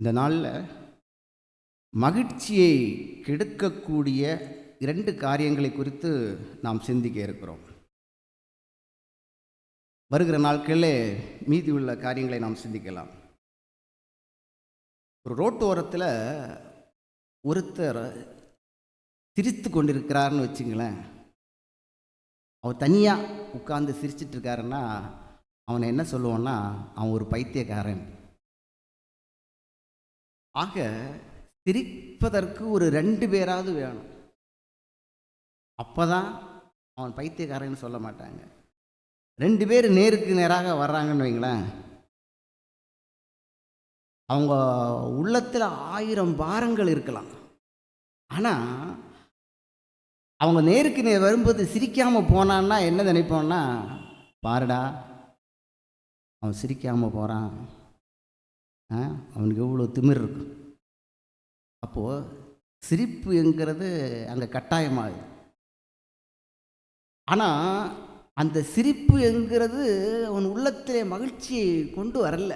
இந்த நாளில் மகிழ்ச்சியை கெடுக்கக்கூடிய 2 காரியங்களை குறித்து நாம் சிந்திக்க இருக்கிறோம். வருகிற நாட்களில் மீதி உள்ள காரியங்களை நாம் சிந்திக்கலாம். ஒரு ரோட்டு ஓரத்தில் ஒருத்தர் சிரித்து கொண்டிருக்கிறார்னு வச்சுங்களேன். அவர் தனியாக உட்கார்ந்து சிரிச்சிட்டு இருக்காருன்னா அவனை என்ன சொல்லுவோன்னா, அவன் ஒரு பைத்தியக்காரன். ஆக சிரிப்பதற்கு ஒரு 2 பேராவது வேணும். அப்போதான் அவன் பைத்தியக்காரன்னு சொல்ல மாட்டாங்க. 2 பேர் நேருக்கு நேராக வர்றாங்கன்னு வைங்களேன், அவங்க உள்ளத்தில் 1000 பாரங்கள் இருக்கலாம். ஆனால் அவங்க நேருக்கு நேர் வரும்போது சிரிக்காமல் போனான்னா என்ன நினைப்போன்னா, பாருடா அவன் சிரிக்காமல் போகிறான், அவனுக்கு எவ்வளோ திமிர் இருக்கும். அப்போது சிரிப்பு என்கிறது அங்கே கட்டாயமாகுது. ஆனால் அந்த சிரிப்பு என்கிறது அவன் உள்ளத்திலே மகிழ்ச்சியை கொண்டு வரல.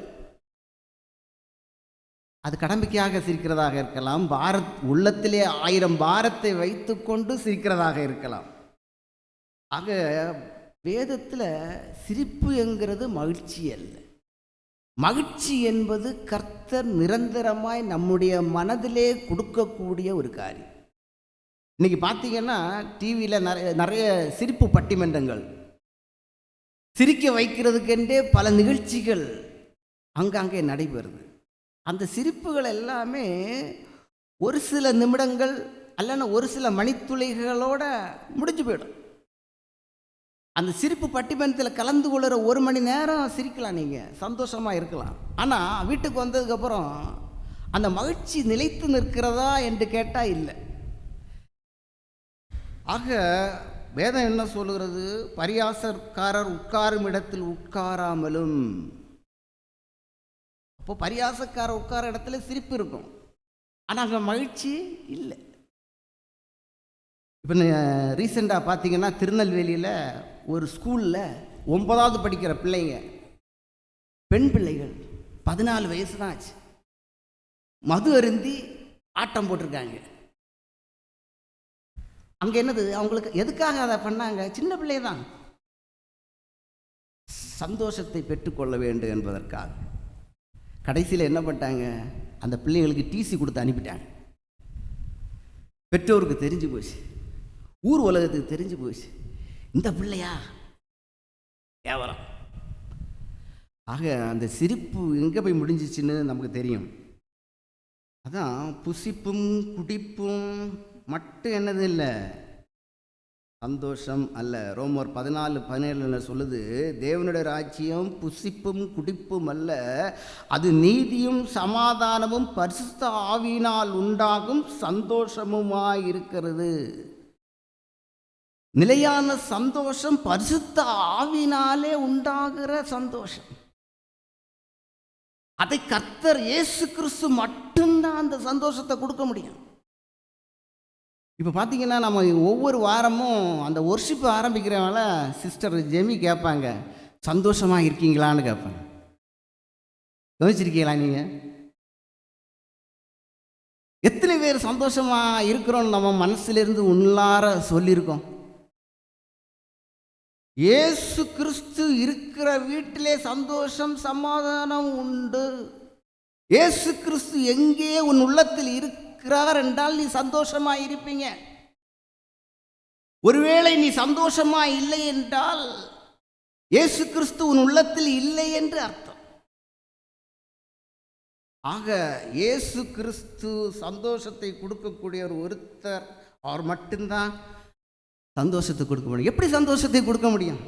அது கடமைக்காக சிரிக்கிறதாக இருக்கலாம், உள்ளத்திலே 1000 பாரத்தை வைத்து கொண்டு சிரிக்கிறதாக இருக்கலாம். ஆக வேதத்தில் சிரிப்பு என்கிறது மகிழ்ச்சி அல்ல. மகிழ்ச்சி என்பது கர்த்தர் நிரந்தரமாய் நம்முடைய மனதிலே கொடுக்கக்கூடிய ஒரு காரியம். இன்னைக்கு பார்த்தீங்கன்னா டிவியில் நிறைய சிரிப்பு பட்டிமன்றங்கள், சிரிக்க வைக்கிறதுக்கென்றே பல நிகழ்ச்சிகள் அங்கங்கே நடைபெறுது. அந்த சிரிப்புகள் எல்லாமே ஒரு சில நிமிடங்கள் அல்லனா ஒரு சில மணித்துளிகளோட முடிஞ்சு போயிடும். அந்த சிரிப்பு பட்டிமன்றத்தில் கலந்து கொள்கிற 1 மணி நேரம் சிரிக்கலாம், நீங்கள் சந்தோஷமாக இருக்கலாம். ஆனால் வீட்டுக்கு வந்ததுக்கப்புறம் அந்த மகிழ்ச்சி நிலைத்து நிற்கிறதா என்று கேட்டால் இல்லை. ஆக வேதம் என்ன சொல்கிறது? பரியாசக்காரர் உட்காரும் இடத்தில் உட்காராமலும். அப்போ பரியாசக்காரர் உட்கார இடத்துல சிரிப்பு இருக்கும், ஆனால் அங்கே மகிழ்ச்சி இல்லை. இப்போ ரீசெண்டாக பார்த்தீங்கன்னா திருநெல்வேலியில் ஒரு ஸ்கூலில் 9வது படிக்கிற பிள்ளைங்க, பெண் பிள்ளைகள் 14 வயசு தான் ஆச்சு, மது அருந்தி ஆட்டம் போட்டிருக்காங்க. அங்கே என்னது, அவங்களுக்கு எதுக்காக அதை பண்ணாங்க? சின்ன பிள்ளை தான், சந்தோஷத்தை பெற்றுக்கொள்ள வேண்டும் என்பதற்காக. கடைசியில் என்ன பண்ணிட்டாங்க, அந்த பிள்ளைகளுக்கு டிசி கொடுத்து அனுப்பிட்டாங்க. பெற்றோருக்கு தெரிஞ்சு போச்சு, ஊர் உலகத்துக்கு தெரிஞ்சு போச்சு, இந்த பிள்ளையா கேவலம். ஆக அந்த சிரிப்பு எங்கே போய் முடிஞ்சிச்சுன்னு நமக்கு தெரியும். அதான் புசிப்பும் குடிப்பும் மட்டும் என்னது இல்லை, சந்தோஷம் அல்ல. ரோமர் 14:17 சொல்லுது, தேவனுடைய ராஜ்யம் புசிப்பும் குடிப்பும் அல்ல, அது நீதியும் சமாதானமும் பரிசுத்த ஆவியினால் உண்டாகும் சந்தோஷமுமாயிருக்கிறது. நிலையான சந்தோஷம் பரிசுத்த ஆவியினாலே உண்டாகிற சந்தோஷம். அதை கர்த்தர் இயேசு கிறிஸ்து மட்டும்தான் அந்த சந்தோஷத்தை கொடுக்க முடியும். இப்போ பார்த்தீங்கன்னா நம்ம ஒவ்வொரு வாரமும் அந்த ஒர்ஷிப் ஆரம்பிக்கிறவங்கள சிஸ்டர் ஜெமி கேட்பாங்க, சந்தோஷமாக இருக்கீங்களான்னு கேட்பாங்க. கவனிச்சிருக்கீங்களா நீங்கள்? எத்தனை பேர் சந்தோஷமாக இருக்கிறோன்னு நம்ம மனசுலேருந்து உள்ளார சொல்லியிருக்கோம்? இயேசு கிறிஸ்து இருக்கிற வீட்டிலே சந்தோஷம் சமாதானம் உண்டு. இயேசு கிறிஸ்து எங்கே உன் உள்ளத்தில் இருக்கிறார் என்றால் நீ சந்தோஷமாக இருப்பீங்க. ஒருவேளை நீ சந்தோஷமாக இல்லை என்றால் இயேசு கிறிஸ்து உன் உள்ளத்தில் இல்லை என்று அர்த்தம். ஆக இயேசு கிறிஸ்து சந்தோஷத்தை கொடுக்கக்கூடிய ஒருத்தர், அவர் மட்டும்தான் சந்தோஷத்தை கொடுக்க முடியும். எப்படி சந்தோஷத்தை கொடுக்க முடியும்?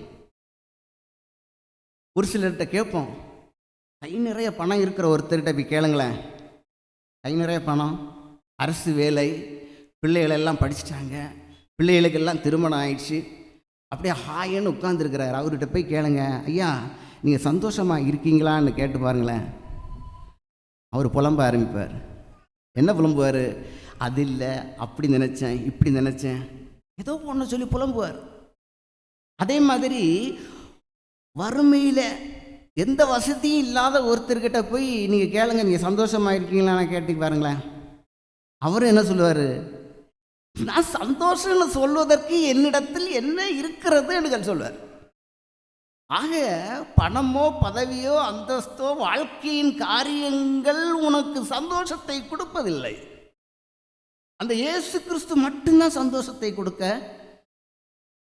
ஒரு சிலர்கிட்ட கேட்போம், கை நிறைய பணம் இருக்கிற ஒருத்தர்கிட்ட போய் கேளுங்களேன். கை நிறைய பணம், அரசு வேலை, பிள்ளைகளெல்லாம் படிச்சுட்டாங்க, பிள்ளைகளுக்கெல்லாம் திருமணம் ஆயிடுச்சு, அப்படியே ஹாயன்னு உட்காந்துருக்கிறார். அவர்கிட்ட போய் கேளுங்க, ஐயா நீங்கள் சந்தோஷமாக இருக்கீங்களான்னு கேட்டு பாருங்களேன். அவர் புலம்ப ஆரம்பிப்பார். என்ன புலம்புவார்? அது இல்லை, அப்படி நினச்சேன், இப்படி நினச்சேன், ஏதோ ஒன்று சொல்லி புலம்புவார். அதே மாதிரி வறுமையில் எந்த வசதியும் இல்லாத ஒருத்தர்கிட்ட போய் நீங்கள் கேளுங்க, நீங்கள் சந்தோஷமாக இருக்கீங்களான்னு கேட்டு பாருங்களேன். அவரும் என்ன சொல்லுவார்? நான் சந்தோஷம்னு சொல்வதற்கு என்னிடத்தில் என்ன இருக்கிறது என்று சொல்வார். ஆக பணமோ பதவியோ அந்தஸ்தோ வாழ்க்கையின் காரியங்கள் உனக்கு சந்தோஷத்தை கொடுப்பதில்லை. அந்த இயேசு கிறிஸ்து மட்டும்தான் சந்தோஷத்தை கொடுக்க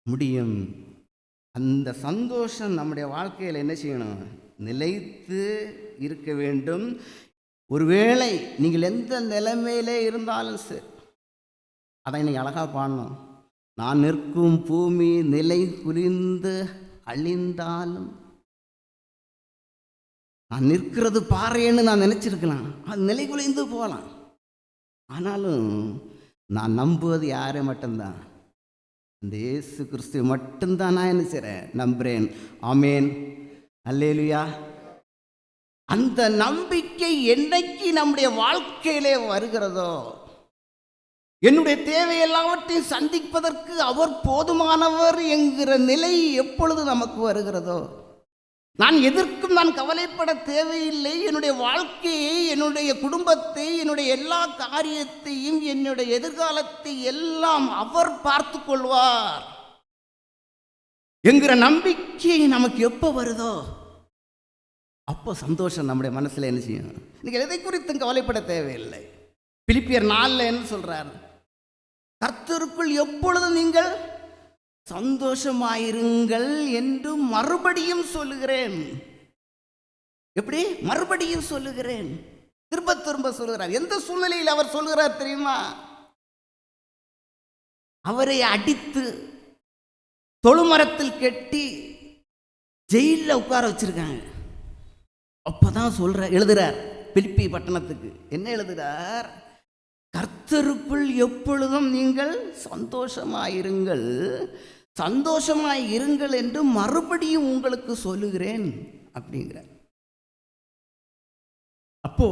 முடியும். அந்த சந்தோஷம் நம்முடைய வாழ்க்கையில் என்ன செய்யணும்? நிலைத்து இருக்க வேண்டும். ஒருவேளை நீங்கள் எந்த நிலைமையிலே இருந்தாலும் சரி, அதை நீங்கள் அழகாக பாடணும். நான் நிற்கும் பூமி நிலை குலிந்து அழிந்தாலும், நான் நிற்கிறது பாறைன்னு நான் நினச்சிருக்கலாம், அது நிலை குலைந்து போகலாம். ஆனாலும் நான் நம்புவது யாரை மட்டும்தான்? இந்த இயேசு கிறிஸ்துவை மட்டும்தான் நான் என்ன செய்கிறேன்? நம்புகிறேன். ஆமேன், அல்லேலூயா. அந்த நம்பிக்கை என்னைக்கு நம்முடைய வாழ்க்கையிலே வருகிறதோ, என்னுடைய தேவை எல்லாவற்றையும் சந்திப்பதற்கு அவர் போதுமானவர் என்கிற நிலை எப்பொழுது நமக்கு வருகிறதோ, நான் எதற்கும் நான் கவலைப்பட தேவையில்லை. என்னுடைய வாழ்க்கையை, என்னுடைய குடும்பத்தை, என்னுடைய எல்லா காரியத்தையும், என்னுடைய எதிர்காலத்தை எல்லாம் அவர் பார்த்து கொள்வார் என்கிற நம்பிக்கை நமக்கு எப்போ வருதோ அப்போ சந்தோஷம் நம்முடைய மனசில் என்ன செய்யும்? நீங்கள் எதை குறித்தும் கவலைப்பட தேவையில்லை. பிலிப்பியர் 4 என்ன சொல்றார்? கர்த்தருக்குள் எப்பொழுதும் நீங்கள் சந்தோஷமாயிருங்கள் என்று மறுபடியும் சொல்லுகிறேன். எப்படி? மறுபடியும் சொல்லுகிறேன், திரும்ப திரும்ப சொல்லுகிறார். எந்த சூழ்நிலையில் அவர் சொல்லுகிறார் தெரியுமா? அவரை அடித்து தொழுமரத்தில் கட்டி ஜெயிலில் உட்கார வச்சிருக்காங்க. அப்பதான் எழுதுறார் பிலிப்பி பட்டணத்துக்கு. என்ன எழுதுறார்? கர்த்தருக்குள் எப்பொழுதும் நீங்கள் சந்தோஷமாயிருங்கள், சந்தோஷமாயிருங்கள் என்று மறுபடியும் உங்களுக்கு சொல்லுகிறேன் அப்படிங்கிறார். அப்போ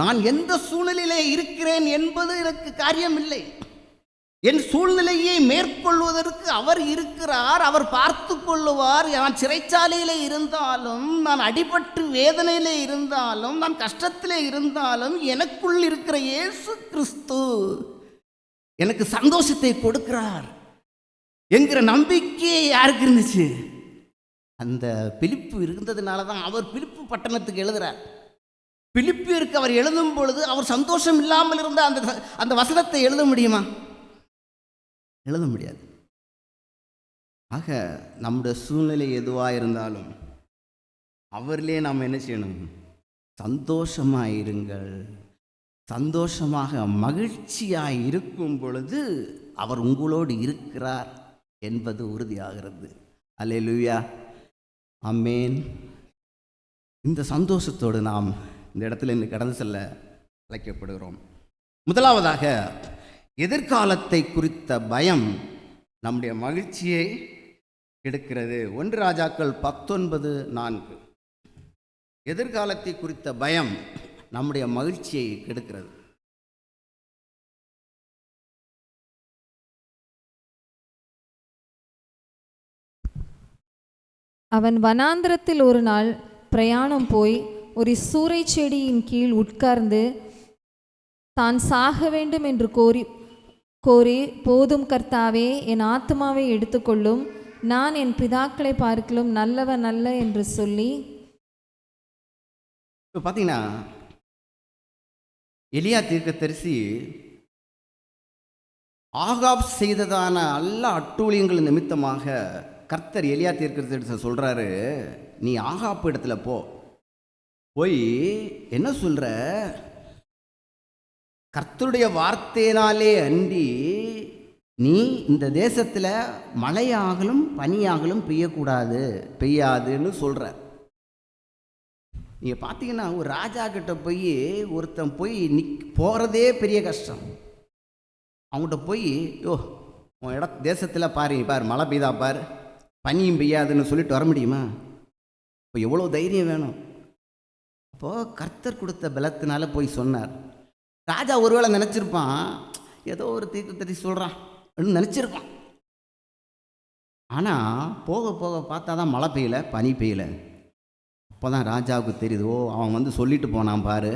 நான் எந்த சூழ்நிலையிலே இருக்கிறேன் என்பது எனக்கு காரியம் இல்லை. என் சூழ்நிலையை மேற்கொள்வதற்கு அவர் இருக்கிறார், அவர் பார்த்து கொள்ளுவார். நான் சிறைச்சாலையில் இருந்தாலும், நான் அடிபட்டு வேதனையில் இருந்தாலும், நான் கஷ்டத்தில் இருந்தாலும், எனக்குள் இருக்கிற இயேசு கிறிஸ்து எனக்கு சந்தோஷத்தை கொடுக்கிறார் என்கிற நம்பிக்கை யாருக்கு இருந்துச்சு? அந்த பிலிப்பு இருந்ததுனால தான் அவர் பிலிப்பு பட்டணத்துக்கு எழுதுறார். பிலிப்பியருக்கு அவர் எழுதும் பொழுது அவர் சந்தோஷம் இல்லாமல் இருந்த அந்த வசனத்தை எழுத முடியுமா? எழுத முடியாது. ஆக நம்முடைய சூழ்நிலை எதுவாக இருந்தாலும் அவரிலே நாம் என்ன செய்யணும்? சந்தோஷமாக இருங்கள். சந்தோஷமாக மகிழ்ச்சியாக இருக்கும் பொழுது அவர் உங்களோடு இருக்கிறார் என்பது உறுதியாகிறது. அல்லேலூயா, ஆமென். இந்த சந்தோஷத்தோடு நாம் இந்த இடத்துல இன்று கடந்து செல்ல அழைக்கப்படுகிறோம். முதலாவதாக, எதிர்காலத்தை குறித்த பயம் நம்முடைய மகிழ்ச்சியை கெடுக்கிறது. 1 ராஜாக்கள் 19:4. எதிர்காலத்தை குறித்த பயம் நம்முடைய மகிழ்ச்சியை கெடுக்கிறது. அவன் வனாந்திரத்தில் ஒரு நாள் பிரயாணம் போய் ஒரு சூரை செடியின் கீழ் உட்கார்ந்து தான் சாக வேண்டும் என்று கோரி போதும் கர்த்தாவே, என் ஆத்மாவை எடுத்துக்கொள்ளும், நான் என் பிதாக்களை பார்க்கலும் நல்லவன் அல்ல என்று சொல்லி. இப்போ பார்த்தீங்கன்னா, எலியா தீர்க்கதரிசி ஆகாப் செய்ததான எல்லா அட்டூழியங்கள் நிமித்தமாக கர்த்தர் எலியா தீர்க்கதரிசி சொல்கிறாரு, நீ ஆகாப் இடத்துல போய் என்ன சொல்கிற? கர்த்தருடைய வார்த்தையினாலே அன்றி நீ இந்த தேசத்தில் மழையாகலும் பனியாகலும் பெய்யாதுன்னு சொல்கிற. நீங்கள் பார்த்தீங்கன்னா, ஒரு ராஜா கிட்ட போய் ஒருத்தன் போகிறதே பெரிய கஷ்டம். அவங்ககிட்ட போய், உன் தேசத்தில் பாரு மழை பெய்தா பார், பனியும் பெய்யாதுன்னு சொல்லிட்டு வர முடியுமா? இப்போ எவ்வளோ தைரியம் வேணும்? அப்போது கர்த்தர் கொடுத்த பலத்தினால போய் சொன்னார். ராஜா ஒருவேளை நினச்சிருப்பான், ஏதோ ஒரு தீர்க்கதரிசி சொல்கிறான் அப்படின்னு நினச்சிருப்பான். ஆனால் போக போக பார்த்தா தான் மழை பெய்யல, பனி பெய்யல. அப்போ தான் ராஜாவுக்கு தெரியுது, ஓ அவன் வந்து சொல்லிட்டு போனான் பாரு,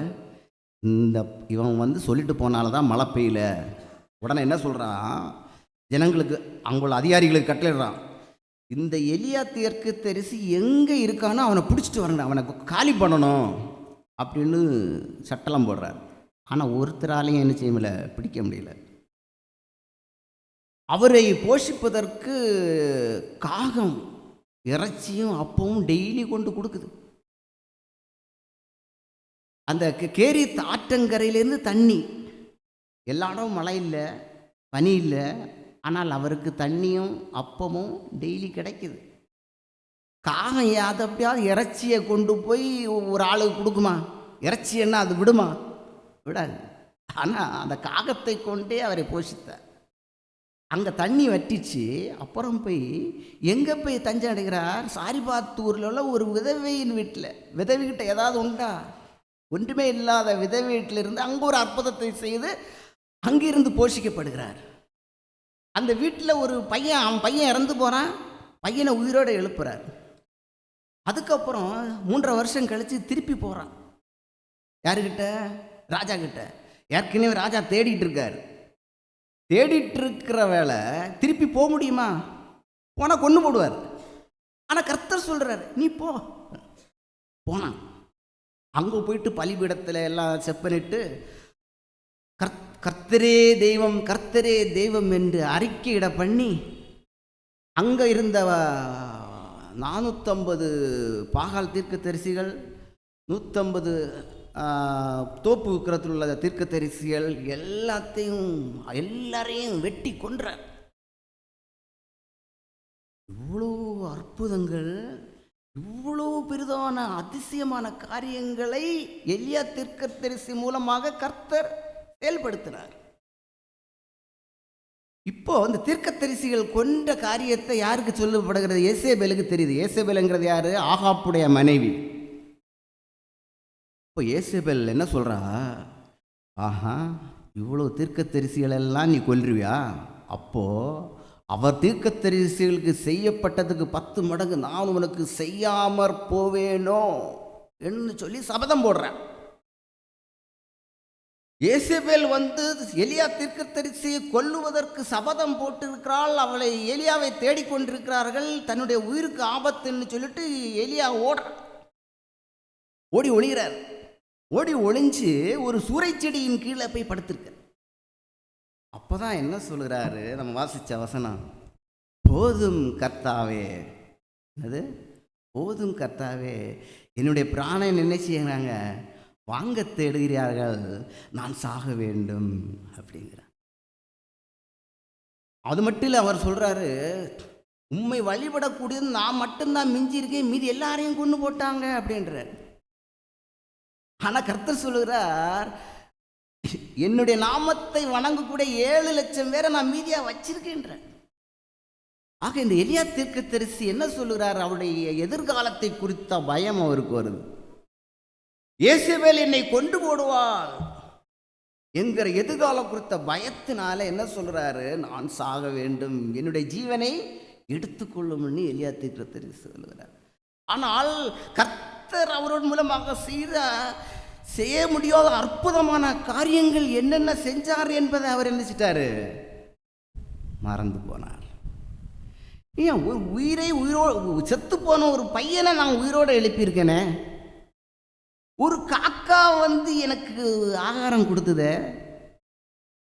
இந்த இவன் வந்து சொல்லிட்டு போனால தான் மழை பெய்யல. உடனே என்ன சொல்கிறான், ஜனங்களுக்கு அங்குள்ள அதிகாரிகளுக்கு கட்டளையிடுறான், இந்த எலியா தீர்க்கதரிசி எங்கே இருக்கானோ அவனை பிடிச்சிட்டு வரணும், அவனை காலி பண்ணணும் அப்படின்னு சட்டெல்லாம் போடுறார். ஆனால் ஒருத்தராலையும் என்ன செய்ய முடியல, பிடிக்க முடியல. அவரை போஷிப்பதற்கு காகம் இறைச்சியும் அப்பவும் டெய்லி கொண்டு கொடுக்குது. அந்த கேரித் ஆற்றங்கரையிலேருந்து தண்ணி, எல்லா இடமும் மழை இல்லை, பனி இல்லை, ஆனால் அவருக்கு தண்ணியும் அப்பமும் டெய்லி கிடைக்குது. காகம் அதை எப்படியாவது இறைச்சியை கொண்டு போய் ஒரு ஆளுக்கு கொடுக்குமா? இறைச்சி என்ன அது விடுமா? விடாது. ஆனால் அந்த காகத்தை கொண்டே அவரை போஷித்தார். அங்கே தண்ணி வட்டிச்சு. அப்புறம் போய் எங்கே போய் தஞ்சம் அடைகிறார்? சாரிபாத்தூரில் உள்ள ஒரு விதவையின் வீட்டில். விதவைகிட்ட ஏதாவது உண்டா? ஒன்றுமே இல்லாத விதவை வீட்டில் இருந்து அங்கே ஒரு அற்புதத்தை செய்து அங்கிருந்து போஷிக்கப்படுகிறார். அந்த வீட்டில் ஒரு பையன், அவன் பையன் இறந்து போகிறான், பையனை உயிரோடு எழுப்புறார். அதுக்கப்புறம் 3.5 வருஷம் கழித்து திருப்பி போகிறான். யாருக்கிட்ட? ராஜா கிட்ட. ஏற்கனவே ராஜா தேடிட்டு இருக்கார். தேடிட்டு இருக்கிற வேலை திருப்பி போக முடியுமா? போனால் கொண்டு போடுவார். ஆனால் கர்த்தர் சொல்கிறார், நீ போ. போனான். அங்கே போயிட்டு பலிபீடத்தில் எல்லாம் செப்பனிட்டு கர்த்தரே தெய்வம், கர்த்தரே தெய்வம் என்று அறிக்கையிட பண்ணி, அங்கே இருந்த 450 பாகால் தீர்க்கதரிசிகள், 150 தோப்பு விக்கிரத்தில் உள்ள தீர்க்கதரிசிகள் எல்லாரையும் வெட்டி கொன்றார். இவ்வளோ அற்புதங்கள், இவ்வளோ பெரிதான அதிசயமான காரியங்களை எலியா தீர்க்கதரிசி மூலமாக கர்த்தர் செயல்படுத்தினார். இப்போ இந்த தீர்க்கதரிசிகள் கொண்ட காரியத்தை யாருக்கு சொல்லப்படுகிறது? ஏசேபேலுக்கு தெரியுது. ஏசேபேலுங்கிறது யாரு? ஆகாப்புடைய மனைவி. இப்போ ஏசேபேல் என்ன சொல்கிறா, ஆஹா இவ்வளோ தீர்க்கதரிசிகள் எல்லாம் நீ கொல்றியா? அப்போது அவர் தீர்க்கதரிசிகளுக்கு செய்யப்பட்டதுக்கு 10 மடங்கு நான் உனக்கு செய்யாமற் போவேனோ என்று சொல்லி சபதம் போடுறேன். ஏசேபேல் வந்து எலியா தீர்க்கதரிசியை கொல்லுவதற்கு சபதம் போட்டிருக்கிறாள். அவளை எலியாவை தேடிக்கொண்டிருக்கிறார்கள். தன்னுடைய உயிருக்கு ஆபத்துன்னு சொல்லிட்டு எலியா ஓடி ஒளிகிறார். ஓடி ஒளிஞ்சு ஒரு சூறைச்செடியின் கீழே போய் படுத்திருக்க. அப்போதான் என்ன சொல்கிறாரு, நம்ம வாசித்த வசனம், போதும் கர்த்தாவே. அது போதும் கர்த்தாவே, என்னுடைய பிராணன் என்ன செய்யறாங்க, வாங்க தேடுகிறார்கள், நான் சாக வேண்டும் அப்படிங்கிறார். அது மட்டும் இல்லை, அவர் சொல்கிறாரு, உண்மை வழிபடக்கூடியது நான் மட்டும்தான் மிஞ்சி இருக்கேன், மீதி எல்லாரையும் கொண்டு போட்டாங்க அப்படின்றார். ஆனால் கர்த்தர் சொல்லுகிறார், என்னுடைய நாமத்தை வணங்கக்கூடிய 7 லட்சம் பேரை நான் மீதியாக வச்சிருக்கேன்ற. ஆக இந்த எலியா தீர்க்கதரிசி என்ன சொல்லுகிறார், அவருடைய எதிர்காலத்தை குறித்த பயம் அவருக்கு வருது. இயேசுவேல் என்னை கொண்டு போடுவாள் என்கிற எதிர்காலம் குறித்த பயத்தினால என்ன சொல்றாரு, நான் சாக வேண்டும், என்னுடைய ஜீவனை எடுத்துக்கொள்ளும்னு எலியா தீர்க்கதரிசி சொல்லுகிறார். ஆனால் கர்த்தர் அவரோட மூலமாக செய்ய முடியாத அற்புதமான காரியங்கள் என்னென்ன செஞ்சார் என்பதை அவர் என்ன செஞ்சிட்டாரு, மறந்து போனார். ஏன் செத்து போன ஒரு பையனை நான் உயிரோடு எழுப்பியிருக்கேனே, ஒரு காக்கா வந்து எனக்கு ஆகாரம் கொடுத்தது,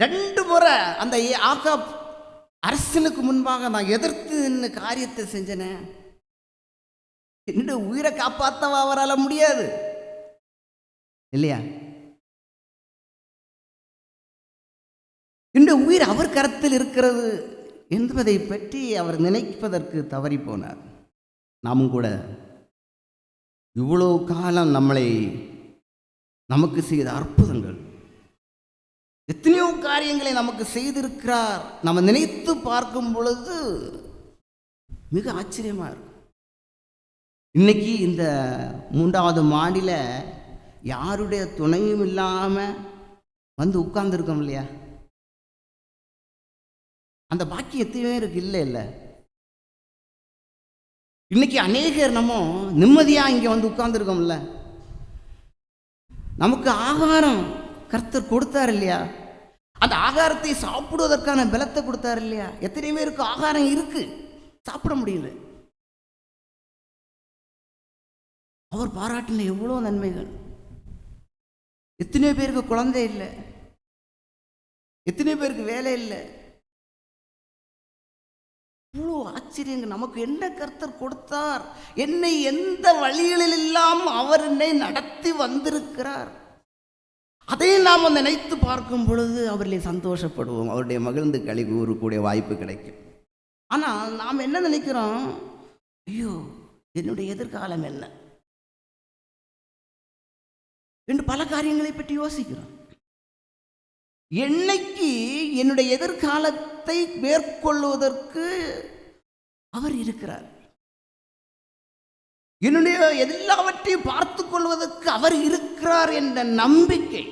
2 முறை அந்த ஆகா அரசனுக்கு முன்பாக நான் எதிர்த்து காரியத்தை செஞ்சனே, என்னுடைய உயிரை காப்பாற்றவா அவரால் முடியாது இல்லையா? இந்த உயிர் அவர் கரத்தில் இருக்கிறது என்பதை பற்றி அவர் நினைப்பதற்கு தவறி போனார். நாமும் கூட இவ்வளோ காலம் நமக்கு செய்த அற்புதங்கள், எத்தனையோ காரியங்களை நமக்கு செய்திருக்கிறார். நம்ம நினைத்து பார்க்கும் பொழுது மிக ஆச்சரியமா இருக்கும். இன்னைக்கு இந்த 3வது மாடியில் யாருடைய துணையும் இல்லாமல் வந்து உட்கார்ந்துருக்கோம் இல்லையா? அந்த பாக்கியம் எத்தனையோ இருக்கு இல்லை? இன்னைக்கு அநேகர் நம்ம நிம்மதியாக இங்கே வந்து உட்கார்ந்துருக்கோம்ல, நமக்கு ஆகாரம் கர்த்தர் கொடுத்தார் இல்லையா? அந்த ஆகாரத்தை சாப்பிடுவதற்கான பலத்தை கொடுத்தார் இல்லையா? எத்தனை பேருக்கு ஆகாரம் இருக்கு, சாப்பிட முடியல. அவர் பாராட்டின எவ்வளோ நன்மைகள். எத்தனை பேருக்கு குழந்தை இல்லை, எத்தனை பேருக்கு வேலை இல்லை. இவ்வளோ ஆச்சரியங்க. நமக்கு என்ன கர்த்தர் கொடுத்தார், என்னை எந்த வழிகளிலெல்லாம் அவர் என்னை நடத்தி வந்திருக்கிறார், அதை நாம் நினைத்து பார்க்கும் பொழுது அவர்களை சந்தோஷப்படுவோம், அவருடைய மகிழ்ந்து களி கூறக்கூடிய வாய்ப்பு கிடைக்கும். ஆனால் நாம் என்ன நினைக்கிறோம், ஐயோ என்னுடைய எதிர்காலம் என்ன என்று பல காரியங்களை பற்றி யோசிக்கிறோம். என்னைக்கு என்னுடைய எதிர்காலத்தை மேற்கொள்வதற்கு அவர் இருக்கிறார், என்னுடைய எல்லாவற்றையும் பார்த்து கொள்வதற்கு அவர் இருக்கிறார் என்ற நம்பிக்கை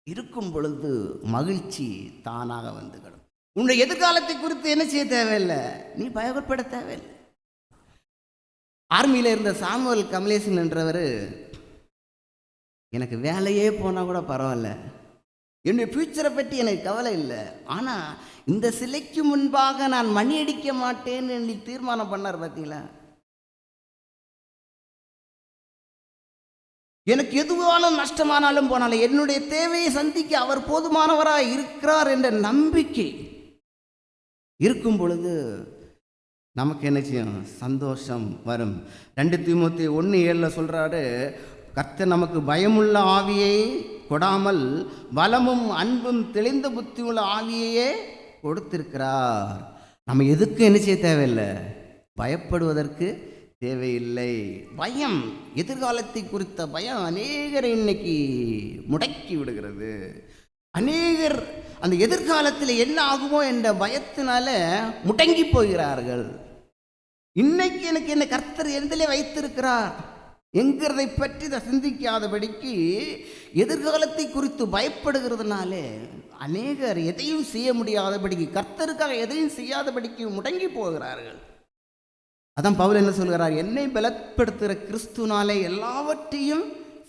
இருக்கும் பொழுது மகிழ்ச்சி தானாக வந்துவிடும். உன்னுடைய எதிர்காலத்தை குறித்து என்ன செய்ய தேவையில்லை, நீ பயப்பட தேவையில்லை. ஆர்மியில் இருந்த சாமுவேல் கமலேசன் என்றவர், எனக்கு வேலையே போனால் கூட பரவாயில்ல, என்னுடைய ஃபியூச்சரை பற்றி எனக்கு கவலை இல்லை, ஆனால் இந்த சிலைக்கு முன்பாக நான் மணி அடிக்க மாட்டேன்னு நீ தீர்மானம் பண்ணார் பார்த்தீங்களா? எனக்கு எதுவாலும் நஷ்டமானாலும் போனாலும் என்னுடைய தேவையை சந்திக்க அவர் போதுமானவராக இருக்கிறார் என்ற நம்பிக்கை இருக்கும் பொழுது நமக்கு என்ன செய்யும், சந்தோஷம் வரும். 2 தீமோத்தேயு 1:7 சொல்கிறாரு, கர்த்தர் நமக்கு பயமுள்ள ஆவியை கொடாமல் பலமும் அன்பும் தெளிந்த புத்தியுள்ள ஆவியையே கொடுத்திருக்கிறார். நம்ம எதுக்கு என்ன செய்ய தேவையில்லை, பயப்படுவதற்கு தேவையில்லை. பயம், எதிர்காலத்தை குறித்த பயம் அநேகரை இன்னைக்கு முடக்கி விடுகிறது. அநேகர் அந்த எதிர்காலத்தில் என்ன ஆகுமோ என்ற பயத்தினால முடங்கி போகிறார்கள். இன்னைக்கு எனக்கு என்ன கர்த்தர் எதிலே வைத்திருக்கிறார் என்கிறதை பற்றி சிந்திக்காதபடிக்கு எதிர்காலத்தை குறித்து பயப்படுகிறதுனாலே அநேகர் எதையும் செய்ய முடியாதபடிக்கு, கர்த்தருக்காக எதையும் செய்யாதபடிக்கு முடங்கி போகிறார்கள். அதான் பவுல் என்ன சொல்கிறார், என்னை பலப்படுத்துகிற கிறிஸ்துனாலே எல்லாவற்றையும்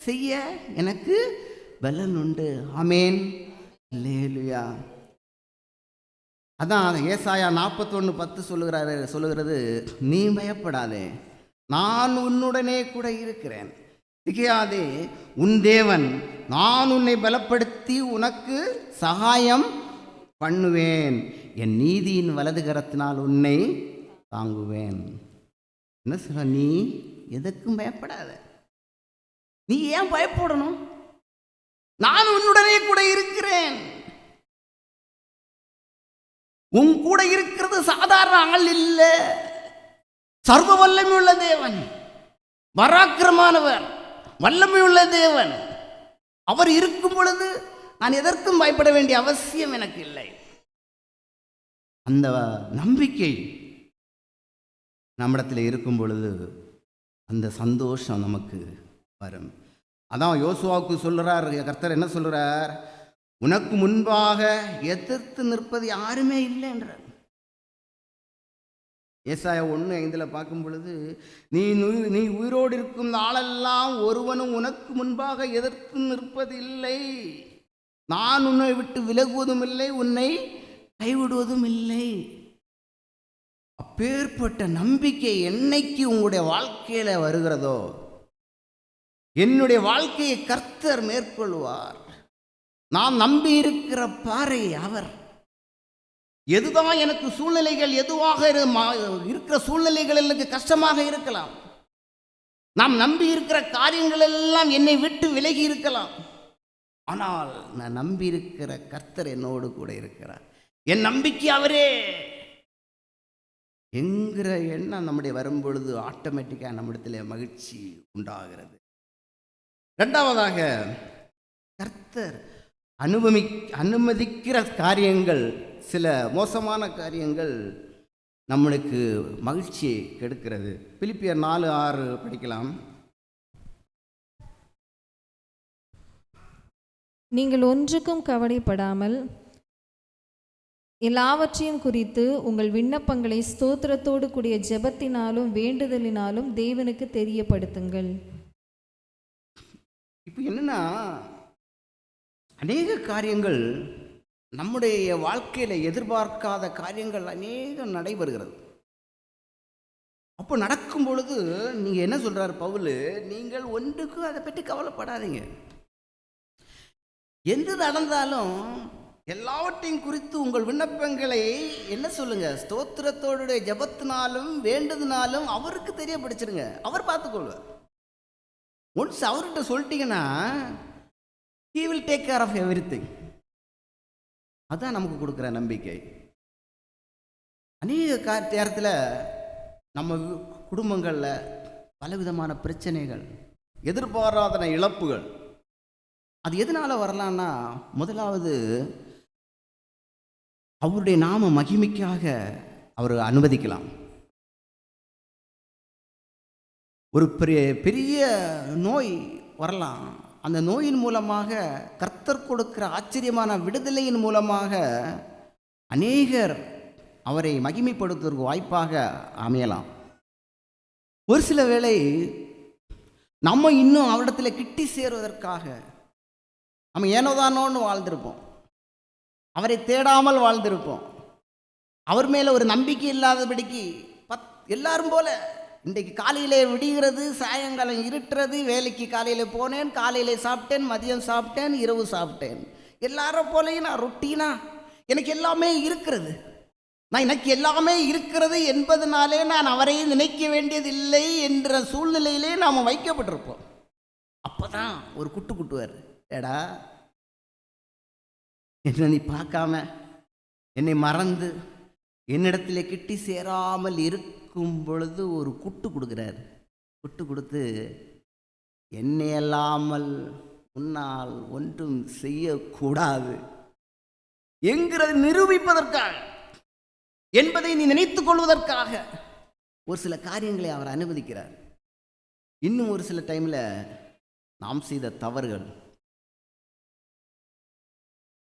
செய்ய எனக்கு பலன் உண்டு. ஆமேன், அல்லேலூயா. அதான் ஏசாயா 41:10 சொல்லுகிறது, நீ பயப்படாதே, நான் உன்னுடனே கூட இருக்கிறேன், திகையாதே, உன் தேவன் நான் உன்னை பலப்படுத்தி உனக்கு சகாயம் பண்ணுவேன், என் நீதியின் வலது கரத்தினால் உன்னை தாங்குவேன். என்ன சொல்ற, நீ எதற்கும் பயப்படாத. நீ ஏன் பயப்படணும், நான் உன்னுடனே கூட இருக்கிறேன். உன் கூட இருக்கிறது சாதாரண ஆள் இல்லை, சர்வ வல்லமையுள்ள தேவன், பராக்கிரமானவர், வல்லமையுள்ள தேவன். அவர் இருக்கும் பொழுது நான் எதற்கும் பயப்பட வேண்டிய அவசியம் எனக்கு இல்லை. அந்த நம்பிக்கை நம்மிடத்தில் இருக்கும் பொழுது அந்த சந்தோஷம் நமக்கு வரும். அதான் யோசுவாவுக்கு சொல்கிறார் கர்த்தர், என்ன சொல்கிறார், உனக்கு முன்பாக எதிர்த்து நிற்பது யாருமே இல்லை என்றார். ஏசாயா 1:5 பார்க்கும் பொழுது, நீ உயிரோடு இருக்கும் நாளெல்லாம் ஒருவனும் உனக்கு முன்பாக எதிர்த்து நிற்பதில்லை, நான் உன்னை விட்டு விலகுவதும் இல்லை, உன்னை கைவிடுவதும் இல்லை. அப்பேற்பட்ட நம்பிக்கை என்னைக்கு உங்களுடைய வாழ்க்கையில் வருகிறதோ, என்னுடைய வாழ்க்கையை கர்த்தர் மேற்கொள்வார். நான் நம்பி இருக்கிற பாறை அவர். எதுதான் எனக்கு சூழ்நிலைகள் எதுவாக இருக்கிற சூழ்நிலைகள் எனக்கு கஷ்டமாக இருக்கலாம், நாம் நம்பி இருக்கிற காரியங்கள் எல்லாம் என்னை விட்டு விலகி இருக்கலாம், ஆனால் நான் நம்பி இருக்கிற கர்த்தர் என்னோடு கூட இருக்கிறார், என் நம்பிக்கை அவரே என்கிற எண்ணம் நம்முடைய வரும்பொழுது ஆட்டோமேட்டிக்காக நம்மிடத்தில் மகிழ்ச்சி உண்டாகிறது. 2வதாக, கர்த்தர் அனுமதிக்கிற காரியங்கள், சில மோசமான காரியங்கள் நம்மளுக்கு மகிழ்ச்சியை கெடுக்கிறது. பிலிப்பியர் 4:6 படிக்கலாம். நீங்கள் ஒன்றுக்கும் கவலைப்படாமல் எல்லாவற்றையும் குறித்து உங்கள் விண்ணப்பங்களை ஸ்தோத்திரத்தோடு கூடிய ஜெபத்தினாலும் வேண்டுதலினாலும் தேவனுக்கு தெரியப்படுத்துங்கள். இப்போ என்னன்னா, அநேக காரியங்கள் நம்முடைய வாழ்க்கையில் எதிர்பார்க்காத காரியங்கள் அநேகம் நடைபெறுகிறது. அப்போ நடக்கும் பொழுது நீங்கள் என்ன சொல்கிறார் பவுல், நீங்கள் ஒன்றுக்கும் அதை பற்றி கவலைப்படாதீங்க. எது நடந்தாலும் எல்லாவற்றையும் குறித்து உங்கள் விண்ணப்பங்களை என்ன சொல்லுங்க, ஸ்தோத்திரத்தோடைய ஜபத்தினாலும் வேண்டுதனாலும் அவருக்கு தெரியப்படுத்திடுங்க. அவர் பார்த்துக்கொள்வார். ஒன்ஸ் அவர்கிட்ட சொல்லிட்டீங்கன்னா he will take care of everything. அதான் நமக்கு கொடுக்குற நம்பிக்கை. அநேக நேரத்தில் நம்ம குடும்பங்களில் பலவிதமான பிரச்சனைகள், எதிர்பாராத இழப்புகள், அது எதனால் வரலான்னா, முதலாவது அவருடைய நாம மகிமைக்காக அவர் அனுமதிக்கலாம். ஒரு பெரிய நோய் வரலாம். அந்த நோயின் மூலமாக கர்த்தர் கொடுக்கிற ஆச்சரியமான விடுதலையின் மூலமாக அநேகர் அவரை மகிமைப்படுத்துவதற்கு வாய்ப்பாக அமையலாம். ஒரு சில வேளை நம்ம இன்னும் அவரிடத்தில் கிட்டி சேருவதற்காக நம்ம ஏனோதானோன்னு வாழ்ந்திருப்போம், அவரை தேடாமல் வாழ்ந்திருப்போம். அவர் மேலே ஒரு நம்பிக்கை இல்லாதபடிக்கு எல்லாரும் போல இன்றைக்கு காலையிலே விடுகிறது, சாயங்காலம் இருட்டுறது, வேலைக்கு காலையில் போனேன், காலையில் சாப்பிட்டேன், மதியம் சாப்பிட்டேன், இரவு சாப்பிட்டேன், எல்லாரும் போலையும் நான் ரொட்டீனா எனக்கு எல்லாமே இருக்கிறது, எனக்கு எல்லாமே இருக்கிறது என்பதனாலே நான் அவரை நினைக்க வேண்டியதில்லை என்ற சூழ்நிலையிலே நாம் வைக்கப்பட்டிருப்போம். அப்போ தான் ஒரு குட்டுவார், ஏடா என்ன நீ பார்க்காம என்னை மறந்து என்னிடத்தில் கிட்டி சேராமல் இருக்கும் பொழுது ஒரு குட்டு கொடுக்குறாரு. குட்டு கொடுத்து, என்னை அல்லாமல் உன்னால் ஒன்றும் செய்யக்கூடாது என்கிறது நிரூபிப்பதற்காக, என்பதை நீ நினைத்துக் கொள்வதற்காக ஒரு சில காரியங்களை அவர் அனுமதிக்கிறார். இன்னும் ஒரு சில டைமில் நாம் செய்த தவறுகள்,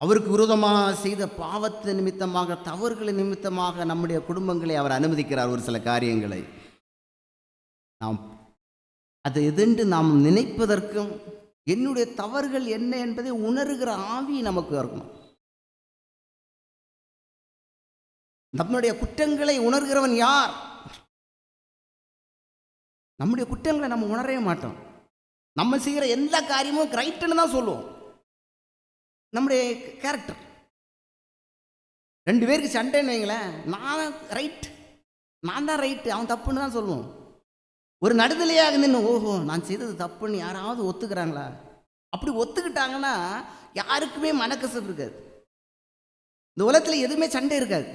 அவருக்கு விரோதமாக செய்த பாவத்து நிமித்தமாக, தவறுகளின் நிமித்தமாக நம்முடைய குடும்பங்களை அவர் அனுமதிக்கிறார். ஒரு சில காரியங்களை நாம் அது எதென்று நாம் நினைப்பதற்கும், என்னுடைய தவறுகள் என்ன என்பதை உணர்கிற ஆவி நமக்கு இருக்கணும். நம்முடைய குற்றங்களை உணர்கிறவன் யார்? நம்முடைய குற்றங்களை நம்ம உணரவே மாட்டோம். நம்ம செய்கிற எல்லா காரியமும் ரைட்டுன்னு தான் சொல்லுவோம். நம்முடைய கேரக்டர், ரெண்டு பேருக்கு சண்டைன்னு வைங்களேன், நான் ரைட், நான் தான் ரைட்டு, அவன் தப்புன்னு தான் சொல்லுவோம். ஒரு நடுநிலையாக நின்று, ஓஹோ நான் செய்தது தப்புன்னு யாராவது ஒத்துக்கிறாங்களா? அப்படி ஒத்துக்கிட்டாங்கன்னா யாருக்குமே மனக்கசப்பு இருக்காது. இந்த உலகத்தில் எதுவுமே சண்டை இருக்காது.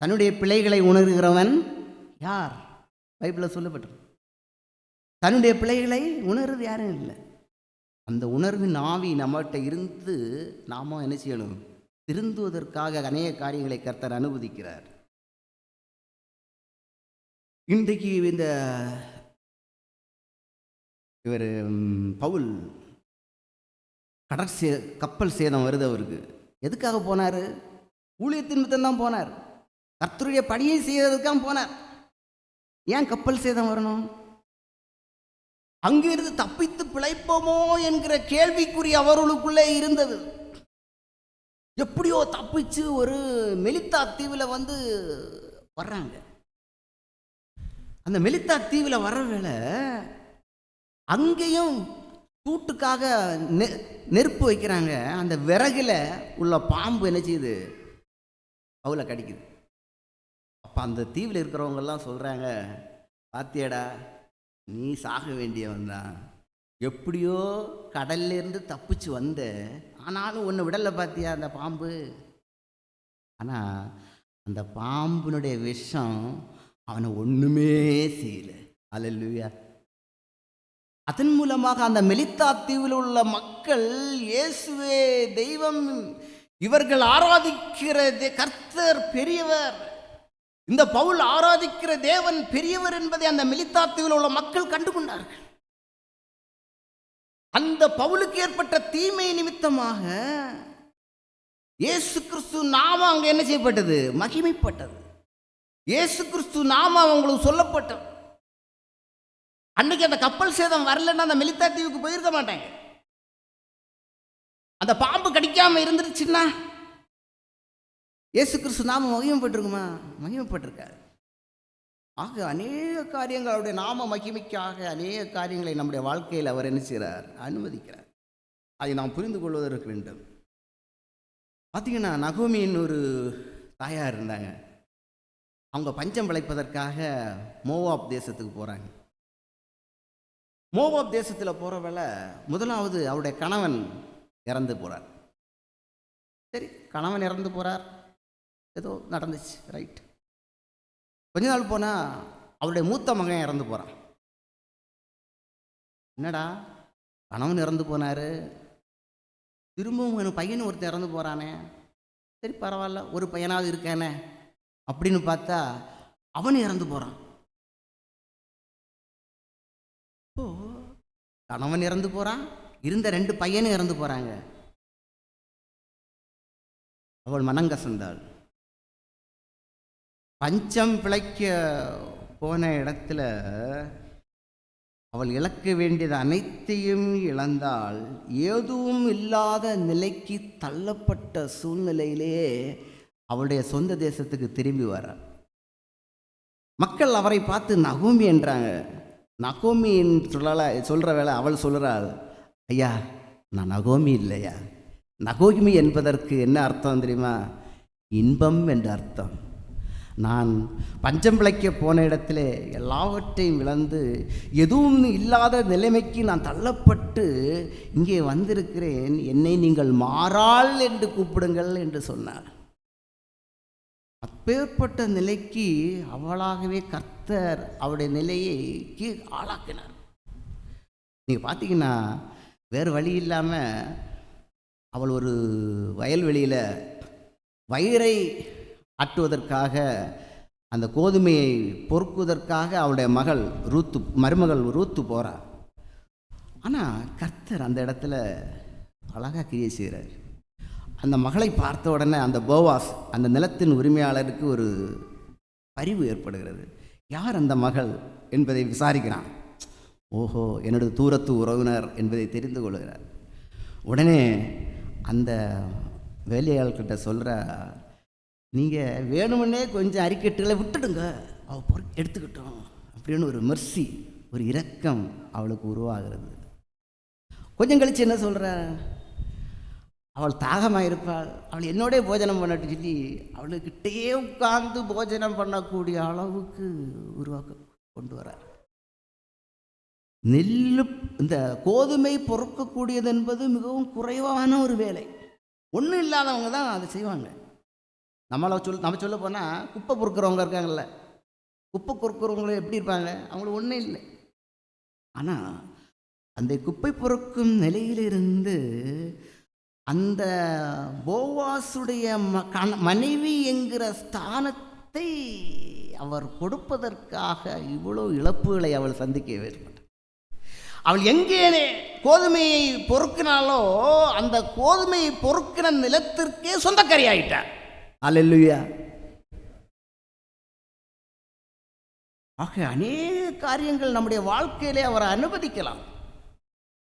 தன்னுடைய பிழைகளை உணர்கிறவன் யார்? பைபிளில் சொல்லப்பட்டிருக்கு. தன்னுடைய பிழைகளை உணர்றது யாரும் இல்லை. அந்த உணர்வின் ஆவி நம்மகிட்ட இருந்து நாம என்ன செய்யணும்? திருந்துவதற்காக அநேக காரியங்களை கர்த்தர் அனுமதிக்கிறார். இன்றைக்கு இந்த இவர் பவுல் கப்பல் சேதம் வருது அவருக்கு. எதுக்காக போனார்? ஊழியத்தின் நிமித்தம் தான் போனார். கர்த்தருடைய பணியை செய்வதற்காக போனார். ஏன் கப்பல் சேதம் வரணும்? அங்கிருந்து தப்பித்து பிழைப்போமோ என்கிற கேள்விக்குறி அவர்களுக்குள்ளே இருந்தது. எப்படியோ தப்பிச்சு ஒரு மெலித்தா தீவில் வர்றாங்க. அந்த மெலித்தா தீவில் வர்ற வேளை அங்கேயும் சூட்டுக்காக நெருப்பு வைக்கிறாங்க. அந்த விறகுல உள்ள பாம்பு என்ன செய்யுது? அவளை கடிக்குது. அப்போ அந்த தீவில் இருக்கிறவங்கெல்லாம் சொல்கிறாங்க, பாத்தியடா நீ சாக வேண்டியவன் தான், எப்படியோ கடல்லேருந்து தப்பிச்சு வந்த, ஆனாலும் ஒன்று விடலை பார்த்தியா அந்த பாம்பு. ஆனால் அந்த பாம்பினுடைய விஷம் அவனை ஒன்றுமே செய்யலை. அல்லேலூயா. அதன் மூலமாக அந்த மெலித்தா தீவில் உள்ள மக்கள், இயேசுவே தெய்வம், இவர்கள் ஆராதிக்கிற கர்த்தர் பெரியவர், இந்த பவுல் ஆராதிக்கிற தேவன் பெரியவர் என்பதை அந்த மெலித்தா தீவில் உள்ள மக்கள் கண்டுகொண்டார்கள். அந்த பவுலுக்கு ஏற்பட்ட தீமை நிமித்தமாக இயேசு கிறிஸ்து நாமம் அங்கே என்ன செய்யப்பட்டது? மகிமைப்பட்டது. இயேசு கிறிஸ்து நாமம் அவங்களுக்கு சொல்லப்பட்டது. அன்னைக்கு அந்த கப்பல் சேதம் வரலன்னா அந்த மெலித்தா தீவுக்கு போயிருக்க மாட்டாங்க. அந்த பாம்பு கடிக்காம இருந்துருச்சுன்னா இயேசு கிறிஸ்து நாமம் மகிமைப்பட்டிருக்குமா? மகிமைப்பட்டிருக்காரு. ஆக அநேக காரியங்கள் அவருடைய நாம மகிமைக்காக அநேக காரியங்களை நம்முடைய வாழ்க்கையில் அவர் என்ன செய்கிறார்? அனுமதிக்கிறார். அதை நாம் புரிந்து கொள்வதற்கு வேண்டும். பார்த்தீங்கன்னா, நகோமியின் ஒரு தாயார் இருந்தாங்க. அவங்க பஞ்சம் பிழைப்பதற்காக மோவாப் தேசத்துக்கு போகிறாங்க. மோவாப் தேசத்தில் போகிற வேளை முதலாவது அவருடைய கணவன் இறந்து போகிறார். சரி, கணவன் இறந்து போகிறார், ஏதோ நடந்துச்சு, ரைட். கொஞ்ச நாள் போனால் அவருடைய மூத்த மகன் இறந்து போகிறான். என்னடா, கணவன் இறந்து போனார், திரும்பவும் எனக்கு பையன் ஒருத்தர் இறந்து போகிறானே, சரி பரவாயில்ல ஒரு பையனாவது இருக்கானே அப்படின்னு பார்த்தா அவன் இறந்து போகிறான். ஓ, கணவன் இறந்து போகிறான், இருந்த 2 பையனும் இறந்து போகிறாங்க. அவள் மனங்கசந்தாள். பஞ்சம் பிழைக்க போன இடத்துல அவள் இழக்க வேண்டியது அனைத்தையும் இழந்தாள். எதுவும் இல்லாத நிலைக்கு தள்ளப்பட்ட சூழ்நிலையிலேயே அவளுடைய சொந்த தேசத்துக்கு திரும்பி வராள். மக்கள் அவரை பார்த்து நகோமி என்றாங்க. நகோமின்னு சொல்கிற வேளை அவள் சொல்கிறாள், ஐயா நான் நகோமி இல்லையா. நகோமி என்பதற்கு என்ன அர்த்தம் தெரியுமா? இன்பம் என்ற அர்த்தம். நான் பஞ்சம் பிழைக்க போன இடத்துல எல்லாவற்றையும் இழந்து எதுவும் இல்லாத நிலைமைக்கு நான் தள்ளப்பட்டு இங்கே வந்திருக்கிறேன், என்னை நீங்கள் மாறாள் என்று கூப்பிடுங்கள் என்று சொன்னார். அப்பேற்பட்ட நிலைக்கு அவளாகவே கர்த்தர் அவருடைய நிலையைக்கு ஆளாக்கினார். நீங்கள் பார்த்தீங்கன்னா, வேறு வழி இல்லாமல் அவள் ஒரு வயல்வெளியில் வயிறை ஆட்டுவதற்காக அந்த கோதுமையை பொறுக்குவதற்காக அவளுடைய மருமகள் ரூத்து போகிறார். ஆனால் கர்த்தர் அந்த இடத்துல அழகாக கிரியை செய்கிறார். அந்த மகளை பார்த்த உடனே அந்த போவாஸ், அந்த நிலத்தின் உரிமையாளருக்கு ஒரு பரிவு ஏற்படுகிறது. யார் அந்த மகள் என்பதை விசாரிக்கிறான். ஓஹோ, என்னோட தூரத்து உறவினர் என்பதை தெரிந்து கொள்கிறார். உடனே அந்த வேலையாள்கிட்ட சொல்கிற, நீங்கள் வேணுமுன்னே கொஞ்சம் அறிக்கட்டுகளை விட்டுடுங்க, அவள் எடுத்துக்கிட்டோம் அப்படின்னு ஒரு மெர்சி, ஒரு இரக்கம் அவளுக்கு உருவாகிறது. கொஞ்சம் கழித்து என்ன சொல்கிற, அவள் தாகமாக இருப்பாள், அவள் என்னோடய போஜனம் பண்ணட்டு சொல்லி அவளுக்கிட்டே உட்கார்ந்து போஜனம் பண்ணக்கூடிய அளவுக்கு உருவாக்க கொண்டு வரார். இந்த கோதுமை பொறுக்கக்கூடியது என்பது மிகவும் குறைவான ஒரு வேலை. ஒன்றும் இல்லாதவங்க தான் அதை செய்வாங்க. நம்ம சொல்ல போனால் குப்பை பொறுக்கிறவங்க இருக்காங்கல்ல, குப்பை பொறுக்கிறவங்களும் எப்படி இருப்பாங்க? அவங்களுக்கு ஒன்றும் இல்லை. ஆனால் அந்த குப்பை பொறுக்கும் நிலையிலிருந்து அந்த போவாசுடைய மனைவி என்கிற ஸ்தானத்தை அவர் கொடுப்பதற்காக இவ்வளோ இழப்புகளை அவள் சந்திக்க வேண்டும். அவள் எங்கே கோதுமையை பொறுக்கினாலோ அந்த கோதுமையை பொறுக்கின நிலத்திற்கே சொந்தக்காரி ஆயிட்டார். அல்லேலூயா. ஆக அநேக காரியங்கள் நம்முடைய வாழ்க்கையிலே அவரை அனுமதிக்கலாம்.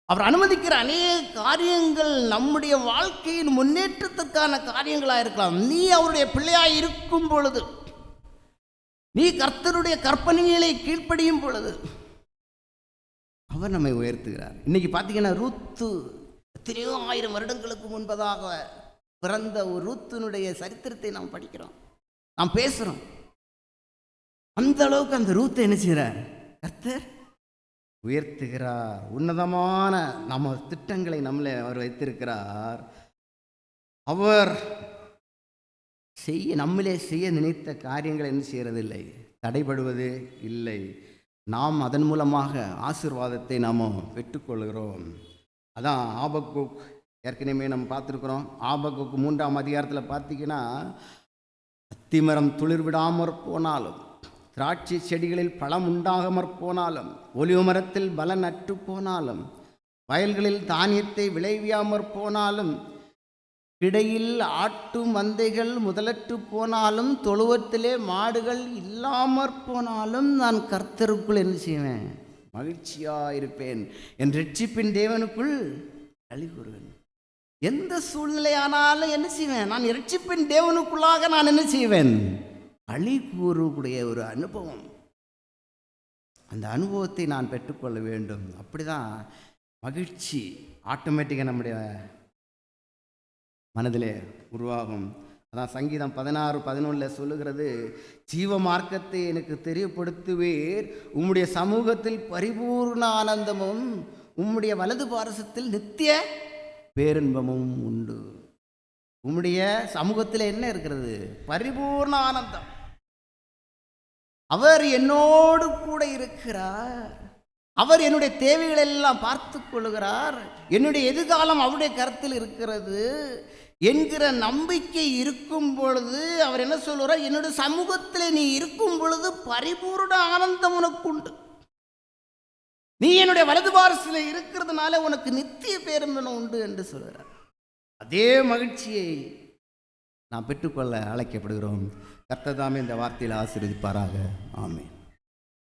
அவர் அனுமதிக்கிற அநேக காரியங்கள் நம்முடைய வாழ்க்கையின் முன்னேற்றத்திற்கான காரியங்களாக இருக்கலாம். நீ அவருடைய பிள்ளையாய் இருக்கும் பொழுது, நீ கர்த்தருடைய கற்பனைகளை கீழ்ப்படியும் பொழுது அவர் நம்மை உயர்த்துகிறார். இன்னைக்கு பார்த்தீங்கன்னா, ரூத்து எத்தனையோ 1000 வருடங்களுக்கு முன்பதாக பிறந்த ஒரு ரூத்தினுடைய சரித்திரத்தை நாம் படிக்கிறோம், நாம் பேசுகிறோம். அந்த அளவுக்கு அந்த ரூத்தை என்ன செய்கிறார்? கர்த்தர் உயர்த்துகிறார். உன்னதமான நம்ம திட்டங்களை நம்மளை அவர் வைத்திருக்கிறார். அவர் நம்மளே செய்ய நினைத்த காரியங்கள் என்ன செய்கிறதில்லை, தடைபடுவது இல்லை. நாம் அதன் மூலமாக ஆசீர்வாதத்தை நாம் பெற்றுக்கொள்கிறோம். அதான் ஆபக்கூக் ஏற்கனவே நம்ம பார்த்துருக்குறோம். ஆபக்கூக் 3ஆம் அதிகாரத்தில் பார்த்தீங்கன்னா, அத்திமரம் துளிர் விடாமற் போனாலும், திராட்சை செடிகளில் பழம் உண்டாகாமற் போனாலும், ஒலிவ மரத்தில் பலன் அற்று போனாலும், வயல்களில் தானியத்தை விளைவியாமற் போனாலும், கிடையில் ஆட்டு மந்தைகள் முதலற்று போனாலும், தொழுவத்திலே மாடுகள் இல்லாமற் போனாலும், நான் கர்த்தருக்குள் என்ன செய்வேன்? மகிழ்ச்சியாக இருப்பேன். என் ரட்சிப்பின் தேவனுக்குள் களி கூறுவேன். எந்த சூழ்நிலையானாலும் என்ன செய்வேன்? நான் ரட்சிப்பின் தேவனுக்குள்ளாக நான் என்ன செய்வேன்? களி கூறக்கூடிய ஒரு அனுபவம். அந்த அனுபவத்தை நான் பெற்றுக்கொள்ள வேண்டும். அப்படிதான் மகிழ்ச்சி ஆட்டோமேட்டிக்காக நம்முடைய மனதிலே உருவாகும். அதான் சங்கீதம் 16:11 சொல்லுகிறது, ஜீவ மார்க்கத்தை எனக்கு தெரியப்படுத்துவீர், உம்முடைய சமூகத்தில் பரிபூர்ண ஆனந்தமும், உம்முடைய வலது பாரசத்தில் நித்திய பேரின்பமும் உண்டு. உம்முடைய சமூகத்தில் என்ன இருக்கிறது? பரிபூர்ண ஆனந்தம். அவர் என்னோடு கூட இருக்கிறார். அவர் என்னுடைய தேவைகளை எல்லாம் பார்த்து கொள்கிறார். என்னுடைய எதிர்காலம் அவருடைய கருத்தில் இருக்கிறது என்கிற நம்பிக்கை இருக்கும் பொழுது அவர் என்ன சொல்கிறார்? என்னுடைய சமூகத்தில் நீ இருக்கும் பொழுது பரிபூர்ண ஆனந்தம் உனக்கு உண்டு. நீ என்னுடைய வலது பாரசத்தில் இருக்கிறதுனால உனக்கு நித்திய பேரின்பம் உண்டு என்று சொல்கிறார். அதே மகிழ்ச்சியை நாம் பெற்றுக்கொள்ள அழைக்கப்படுகிறோம். கர்த்தர் தாமே இந்த வார்த்தையில் ஆசீர்வதிப்பாராக. ஆமென்.